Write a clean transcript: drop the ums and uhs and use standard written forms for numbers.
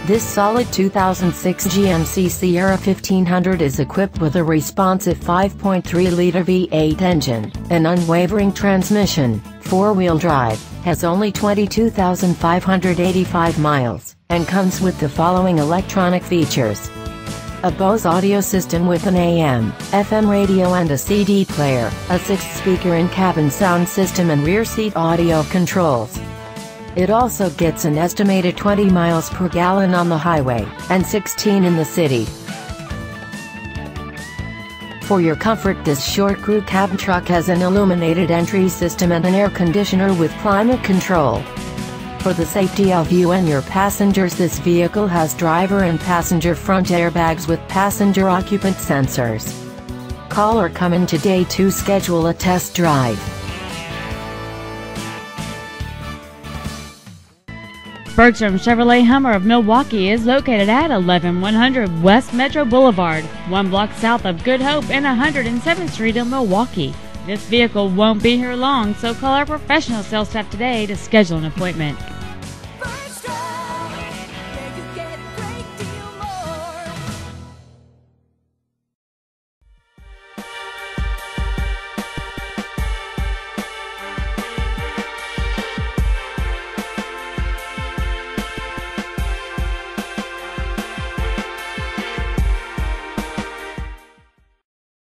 This solid 2006 GMC Sierra 1500 is equipped with a responsive 5.3-liter V8 engine, an unwavering transmission, four-wheel drive, has only 22,585 miles, and comes with the following electronic features: a Bose audio system with an AM/FM radio and a CD player, a 6-speaker in-cabin sound system and rear seat audio controls. It also gets an estimated 20 miles per gallon on the highway, and 16 in the city. For your comfort, this short crew cab truck has an illuminated entry system and an air conditioner with climate control. For the safety of you and your passengers, this vehicle has driver and passenger front airbags with passenger occupant sensors. Call or come in today to schedule a test drive. Bergstrom Chevrolet Hummer of Milwaukee is located at 11100 West Metro Boulevard, 1 block south of Good Hope and 107th Street in Milwaukee. This vehicle won't be here long, so call our professional sales staff today to schedule an appointment.